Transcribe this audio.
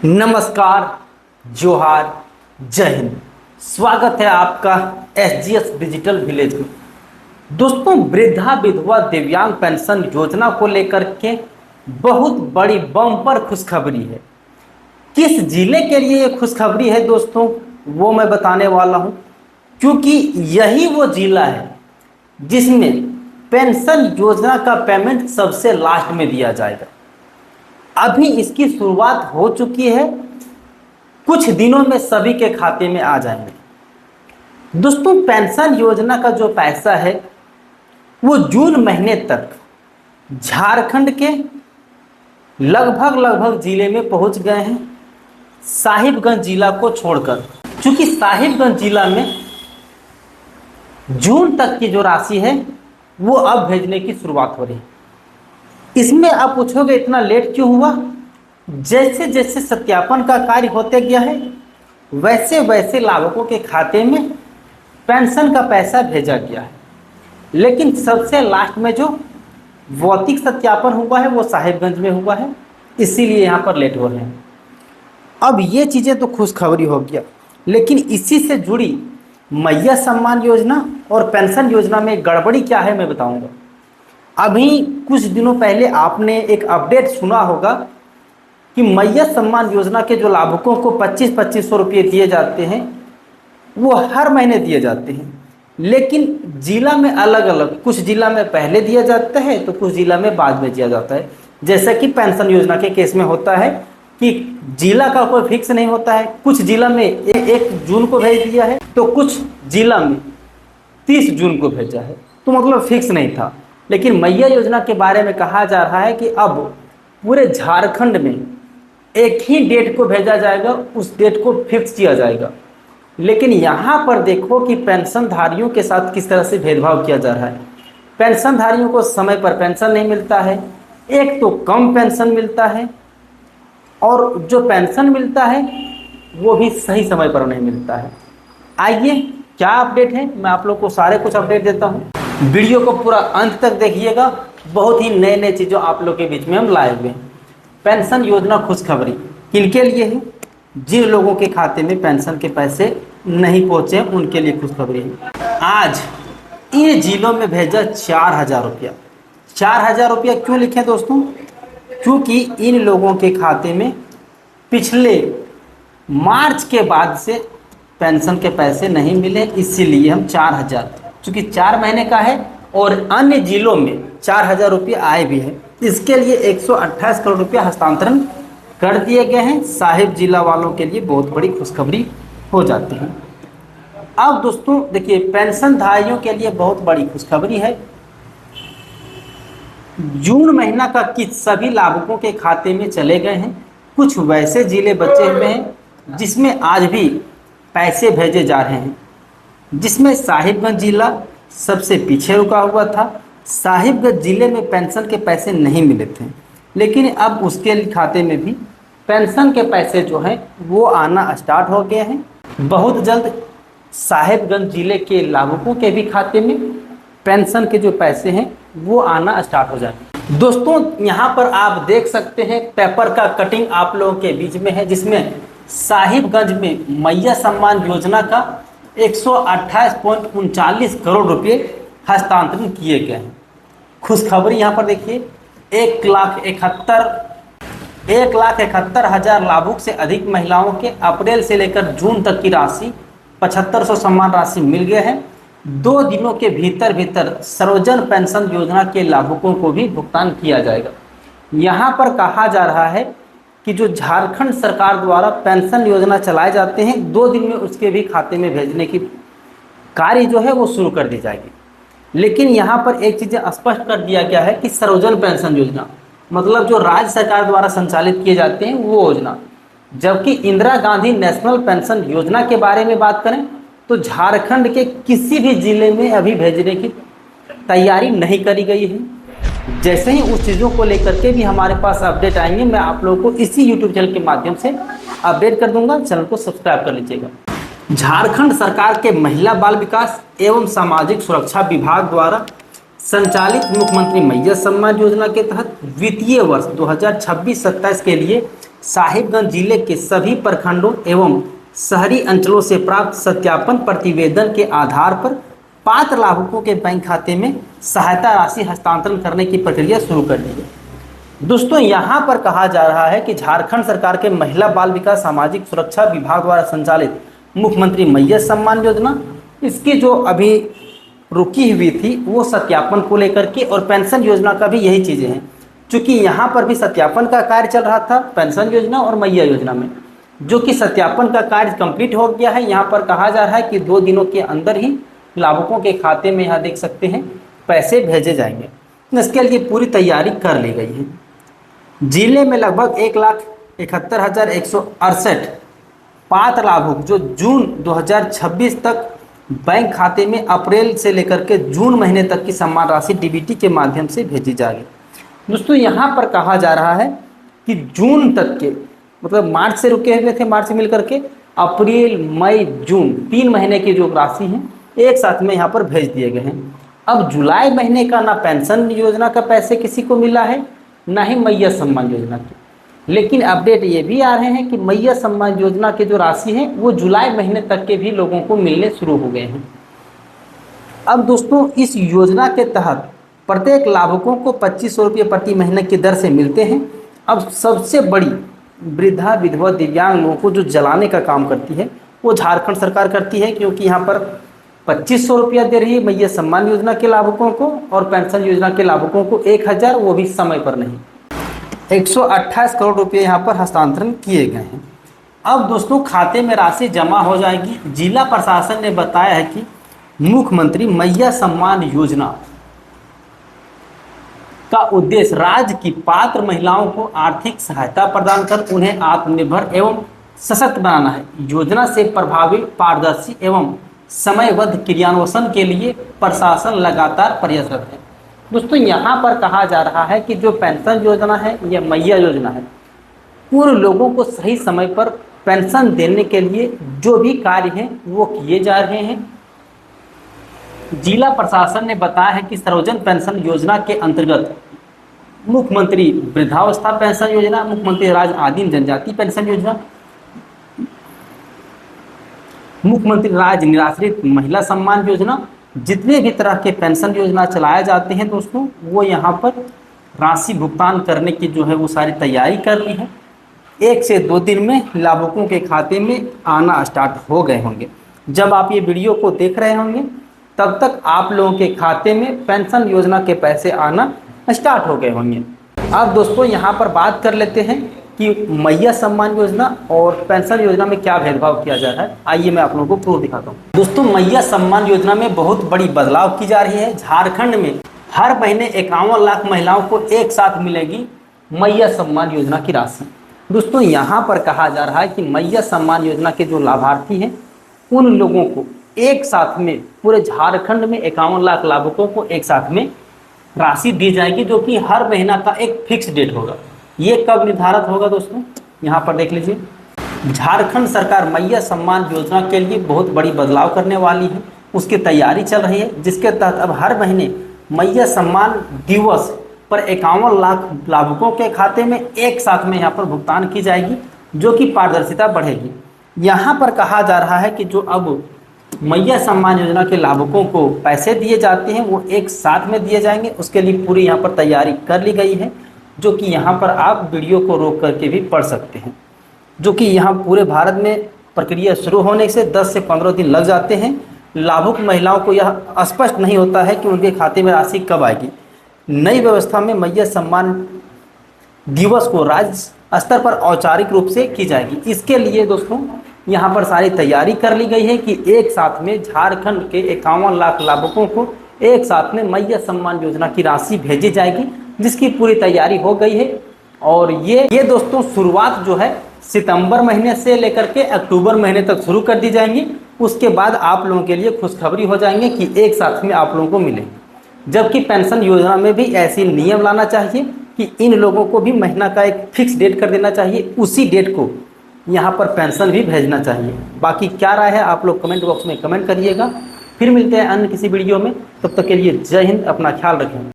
नमस्कार, जोहार, जय हिंद। स्वागत है आपका SGS डिजिटल विलेज में। दोस्तों, वृद्धा विधवा दिव्यांग पेंशन योजना को लेकर के बहुत बड़ी बम्पर खुशखबरी है। किस जिले के लिए ये खुशखबरी है दोस्तों, वो मैं बताने वाला हूँ, क्योंकि यही वो जिला है जिसमें पेंशन योजना का पेमेंट सबसे लास्ट में दिया जाएगा। अभी इसकी शुरुआत हो चुकी है, कुछ दिनों में सभी के खाते में आ जाएंगे। दोस्तों, पेंशन योजना का जो पैसा है वो जून महीने तक झारखंड के लगभग जिले में पहुंच गए हैं, साहिबगंज जिला को छोड़कर। क्योंकि साहिबगंज जिला में जून तक की जो राशि है वो अब भेजने की शुरुआत हो रही है। इसमें आप पूछोगे इतना लेट क्यों हुआ? जैसे जैसे सत्यापन का कार्य होते गया है वैसे वैसे लाभुकों के खाते में पेंशन का पैसा भेजा गया है, लेकिन सबसे लास्ट में जो भौतिक सत्यापन हुआ है वो साहिबगंज में हुआ है, इसीलिए यहाँ पर लेट हो रहे हैं। अब ये चीज़ें तो खुशखबरी हो गया, लेकिन इसी से जुड़ी मैया सम्मान योजना और पेंशन योजना में गड़बड़ी क्या है मैं बताऊंगा। अभी कुछ दिनों पहले आपने एक अपडेट सुना होगा कि मैया सम्मान योजना के जो लाभुकों को 2500 रुपये दिए जाते हैं वो हर महीने दिए जाते हैं, लेकिन जिला में अलग अलग, कुछ जिला में पहले दिया जाता है तो कुछ जिला में बाद में दिया जाता है। जैसा कि पेंशन योजना के केस में होता है कि जिला का कोई फिक्स नहीं होता है। कुछ जिला में 1 जून को भेज दिया है तो कुछ जिला में 30 जून को भेजा है, तो मतलब फिक्स नहीं था। लेकिन मैया योजना के बारे में कहा जा रहा है कि अब पूरे झारखंड में एक ही डेट को भेजा जाएगा, उस डेट को फिक्स किया जाएगा। लेकिन यहाँ पर देखो कि पेंशनधारियों के साथ किस तरह से भेदभाव किया जा रहा है। पेंशनधारियों को समय पर पेंशन नहीं मिलता है, एक तो कम पेंशन मिलता है और जो पेंशन मिलता है वो भी सही समय पर नहीं मिलता है। आइए क्या अपडेट है, मैं आप लोग को सारे कुछ अपडेट देता हूँ। वीडियो को पूरा अंत तक देखिएगा, बहुत ही नए नए चीज़ों आप लोग के बीच में हम लाए हुए हैं। पेंशन योजना खुशखबरी किनके लिए है? जिन लोगों के खाते में पेंशन के पैसे नहीं पहुँचे उनके लिए खुशखबरी है। आज इन जिलों में भेजा 4000 रुपया। 4000 रुपया क्यों लिखे दोस्तों? क्योंकि इन लोगों के खाते में पिछले मार्च के बाद से पेंशन के पैसे नहीं मिले, इसीलिए हम 4000, चूँकि 4 महीने का है और अन्य जिलों में 4000 रुपये आए भी हैं, इसके लिए 128 करोड़ रुपया हस्तांतरण कर दिए गए हैं। साहिब जिला वालों के लिए बहुत बड़ी खुशखबरी हो जाती है। अब दोस्तों देखिए, पेंशनधारियों के लिए बहुत बड़ी खुशखबरी है। जून महीना का किस्त सभी लाभुकों के खाते में चले गए हैं। कुछ वैसे जिले बचे हुए हैं जिसमें आज भी पैसे भेजे जा रहे हैं, जिसमें साहिबगंज जिला सबसे पीछे रुका हुआ था। साहिबगंज जिले में पेंशन के पैसे नहीं मिले थे, लेकिन अब उसके खाते में भी पेंशन के पैसे जो हैं वो आना स्टार्ट हो गए हैं। बहुत जल्द साहिबगंज जिले के लाभुकों के भी खाते में पेंशन के जो पैसे हैं वो आना स्टार्ट हो जाएंगे। दोस्तों, यहाँ पर आप देख सकते हैं पेपर का कटिंग आप लोगों के बीच में है, जिसमें साहिबगंज में मैया सम्मान योजना का 128.39 करोड़ रुपये हस्तांतरण किए गए हैं। खुशखबरी यहाँ पर देखिए, 1,71,000 लाभुक से अधिक महिलाओं के अप्रैल से लेकर जून तक की राशि 7500 सम्मान राशि मिल गए हैं। 2 दिनों के भीतर सर्वजन पेंशन योजना के लाभुकों को भी भुगतान किया जाएगा। यहाँ पर कहा जा रहा है कि जो झारखंड सरकार द्वारा पेंशन योजना चलाए जाते हैं, 2 दिन में उसके भी खाते में भेजने की कार्य जो है वो शुरू कर दी जाएगी। लेकिन यहाँ पर एक चीज़ स्पष्ट कर दिया गया है कि सर्वजन पेंशन योजना मतलब जो राज्य सरकार द्वारा संचालित किए जाते हैं वो योजना, जबकि इंदिरा गांधी नेशनल पेंशन योजना के बारे में बात करें तो झारखंड के किसी भी जिले में अभी भेजने की तैयारी नहीं करी गई है। जैसे ही उस चीज़ों को लेकर के भी हमारे पास अपडेट आएंगे, मैं आप लोगों को इसी यूट्यूब चैनल के माध्यम से अपडेट कर दूंगा। चैनल को सब्सक्राइब कर लीजिएगा। झारखंड सरकार के महिला बाल विकास एवं सामाजिक सुरक्षा विभाग द्वारा संचालित मुख्यमंत्री मैया सम्मान योजना के तहत वित्तीय वर्ष 2026-27 के लिए साहिबगंज जिले के सभी प्रखंडों एवं शहरी अंचलों से प्राप्त सत्यापन प्रतिवेदन के आधार पर पात्र लाभुकों के बैंक खाते में सहायता राशि हस्तांतरण करने की प्रक्रिया शुरू कर दी है। दोस्तों, यहाँ पर कहा जा रहा है कि झारखंड सरकार के महिला बाल विकास सामाजिक सुरक्षा विभाग द्वारा संचालित मुख्यमंत्री मैया सम्मान योजना, इसकी जो अभी रुकी हुई थी वो सत्यापन को लेकर के, और पेंशन योजना का भी यही चीज़ें हैं। चूँकि यहाँ पर भी सत्यापन का कार्य चल रहा था पेंशन योजना और मैया योजना में, जो कि सत्यापन का कार्य कंप्लीट हो गया है। यहाँ पर कहा जा रहा है कि 2 दिनों के अंदर ही लाभुकों के खाते में, यहाँ देख सकते हैं, पैसे भेजे जाएंगे। इसके लिए पूरी तैयारी कर ली गई है। जिले में लगभग 1,71,168 पात्र लाभुक जो जून 2026 तक बैंक खाते में अप्रैल से लेकर के जून महीने तक की सम्मान राशि डीबीटी के माध्यम से भेजी जाएगी। दोस्तों, यहाँ पर कहा जा रहा है कि जून तक के, मतलब मार्च से रुके हुए थे, मार्च से मिलकर के अप्रैल मई जून 3 महीने की जो राशि है एक साथ में यहाँ पर भेज दिए गए हैं। अब जुलाई महीने का ना पेंशन योजना का पैसे किसी को मिला है, ना ही मैया सम्मान योजना की, लेकिन अपडेट ये भी आ रहे हैं कि मैया सम्मान योजना की जो राशि है वो जुलाई महीने तक के भी लोगों को मिलने शुरू हो गए हैं। अब दोस्तों, इस योजना के तहत प्रत्येक लाभुकों को 2500 रुपये प्रति महीने की दर से मिलते हैं। अब सबसे बड़ी वृद्धा, विधवा, दिव्यांग लोगों को जो जलाने का काम करती है वो झारखंड सरकार करती है, क्योंकि यहाँ पर 2500 रुपया दे रही है मैया सम्मान योजना के लाभुकों को, और पेंशन योजना के लाभुकों को 1000, वो भी समय पर नहीं। 128 करोड़ रुपये यहाँ पर हस्तांतरण किए गए हैं। अब दोस्तों, खाते में राशि जमा हो जाएगी। जिला प्रशासन ने बताया है कि मुख्यमंत्री मैया सम्मान योजना का उद्देश्य राज्य की पात्र महिलाओं को आर्थिक सहायता प्रदान कर उन्हें आत्मनिर्भर एवं सशक्त बनाना है। योजना से प्रभावी, पारदर्शी एवं समयबद्ध क्रियान्वयन के लिए प्रशासन लगातार प्रयासरत है। दोस्तों, यहाँ पर कहा जा रहा है कि जो पेंशन योजना है या मैया योजना है, उन लोगों को सही समय पर पेंशन देने के लिए जो भी कार्य हैं वो किए जा रहे हैं। जिला प्रशासन ने बताया है कि सर्वजन पेंशन योजना के अंतर्गत मुख्यमंत्री वृद्धावस्था पेंशन योजना, मुख्यमंत्री राज्य आदिम जनजाति पेंशन योजना, मुख्यमंत्री राज्य निराश्रित महिला सम्मान योजना, जितने भी तरह के पेंशन योजना चलाए जाते हैं दोस्तों, वो यहाँ पर राशि भुगतान करने की जो है वो सारी तैयारी कर ली है। 1 से 2 दिन में लाभुकों के खाते में आना स्टार्ट हो गए होंगे। जब आप ये वीडियो को देख रहे होंगे तब तक आप लोगों के खाते में पेंशन योजना के पैसे आना स्टार्ट हो गए होंगे। अब दोस्तों, यहाँ पर बात कर लेते हैं कि मैया सम्मान योजना और पेंशन योजना में क्या भेदभाव किया जा रहा है। आइए मैं आप लोगों को प्रूफ दिखाता हूँ। दोस्तों, मैया सम्मान योजना में बहुत बड़ी बदलाव की जा रही है। झारखंड में हर महीने 51 लाख महिलाओं को एक साथ मिलेगी मैया सम्मान योजना की राशि। दोस्तों, यहाँ पर कहा जा रहा है कि मैया सम्मान योजना के जो लाभार्थी हैं उन लोगों को एक साथ में, पूरे झारखंड में 51 लाख लाभुकों को एक साथ में राशि दी जाएगी, जो कि हर महीना का एक फिक्स डेट होगा। ये कब निर्धारित होगा दोस्तों, यहाँ पर देख लीजिए। झारखंड सरकार मैया सम्मान योजना के लिए बहुत बड़ी बदलाव करने वाली है, उसकी तैयारी चल रही है, जिसके तहत अब हर महीने मैया सम्मान दिवस पर 51 लाख लाभुकों के खाते में एक साथ में यहाँ पर भुगतान की जाएगी, जो कि पारदर्शिता बढ़ेगी। यहाँ पर कहा जा रहा है कि जो अब मैया सम्मान योजना के लाभुकों को पैसे दिए जाते हैं वो एक साथ में दिए जाएंगे। उसके लिए पूरी यहाँ पर तैयारी कर ली गई है, जो कि यहाँ पर आप वीडियो को रोक करके भी पढ़ सकते हैं। जो कि यहाँ पूरे भारत में प्रक्रिया शुरू होने से 10 से 15 दिन लग जाते हैं। लाभुक महिलाओं को यह स्पष्ट नहीं होता है कि उनके खाते में राशि कब आएगी। नई व्यवस्था में मैया सम्मान दिवस को राज्य स्तर पर औपचारिक रूप से की जाएगी। इसके लिए दोस्तों यहाँ पर सारी तैयारी कर ली गई है कि एक साथ में झारखंड के 51 लाख लाभुकों को एक साथ में मैया सम्मान योजना की राशि भेजी जाएगी, जिसकी पूरी तैयारी हो गई है। और ये दोस्तों शुरुआत जो है सितंबर महीने से लेकर के अक्टूबर महीने तक शुरू कर दी जाएंगी। उसके बाद आप लोगों के लिए खुशखबरी हो जाएंगे कि एक साथ में आप लोगों को मिले। जबकि पेंशन योजना में भी ऐसी नियम लाना चाहिए कि इन लोगों को भी महीना का एक फिक्स डेट कर देना चाहिए, उसी डेट को यहाँ पर पेंशन भी भेजना चाहिए। बाकी क्या राय है आप लोग कमेंट बॉक्स में कमेंट करिएगा। फिर मिलते हैं अन्य किसी वीडियो में, तब तक के लिए जय हिंद, अपना ख्याल रखें।